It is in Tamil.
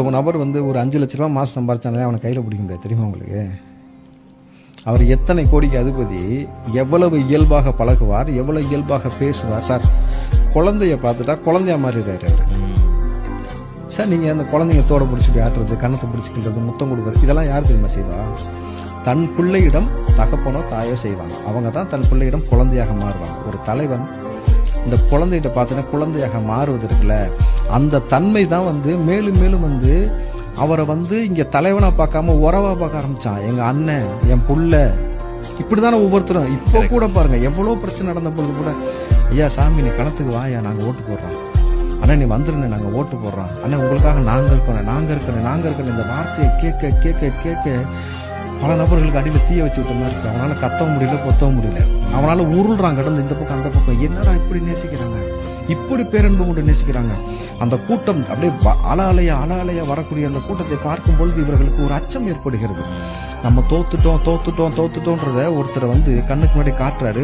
ஒரு நபர் வந்து ஒரு 5 லட்ச ரூபா மாதம் சம்பாரிச்சாலே அவனை கையில் பிடிக்க முடியாது, தெரியுமா உங்களுக்கு? அவர் எத்தனை கோடிக்கு அதிபதி, எவ்வளவு இயல்பாக பழகுவார், எவ்வளவு இயல்பாக பேசுவார். சார், குழந்தைய பார்த்துட்டா குழந்தையா மாறிடுறாரு அவர். சார், நீங்கள் அந்த குழந்தைங்க தோட பிடிச்சி ஆட்டுறது, கண்ணத்தை பிடிச்சிக்கிறது, முத்தம் கொடுக்குறது, இதெல்லாம் யார் தெரியுமா செய்வா? தன் பிள்ளையிடம் தகப்பனோ தாயோ செய்வாங்க. அவங்க தான் தன் பிள்ளையிடம் குழந்தையாக மாறுவாங்க. ஒரு தலைவன் இந்த குழந்தைகிட்ட பார்த்தீங்கன்னா குழந்தையாக மாறுவதற்குல அந்த தன்மை தான் வந்து மேலும் மேலும் வந்து அவரை வந்து இங்கே தலைவனாக பார்க்காம உறவாக பார்க்க ஆரம்பிச்சான். எங்கள் அண்ணன், என் புள்ள, இப்படி தானே ஒவ்வொருத்தரும். இப்போ கூட பாருங்க, எவ்வளோ பிரச்சனை நடந்த பொழுது கூட, ஐயா சாமி நீ களத்துக்கு வாயா, நாங்கள் ஓட்டு போடுறோம். அண்ணா நீ வந்துருங்க, நாங்கள் ஓட்டு போடுறோம். அண்ணா உங்களுக்காக நாங்கள் இருக்கணும் இந்த வார்த்தையை கேட்க கேட்க கேட்க பல நபர்களுக்கு அடியில் தீய வச்சு விட்ட மாதிரி இருக்கு. அவனால் கத்தவும் முடியல, பொத்தவும் முடியல. அவனால் உருள்றான் கடந்து இந்த பக்கம் அந்த பக்கம். என்னடா இப்படி நேசிக்கிறாங்க, இப்படி பேரன்பு கொண்டு நேசிக்கிறாங்க. அந்த கூட்டம் அப்படியே அலையா வரக்கூடிய அந்த கூட்டத்தை பார்க்கும் பொழுது இவர்களுக்கு ஒரு அச்சம் ஏற்படுகிறது. நம்ம தோத்துட்டோன்றத ஒருத்தரை வந்து கண்ணுக்கு முன்னாடி காட்டுறாரு.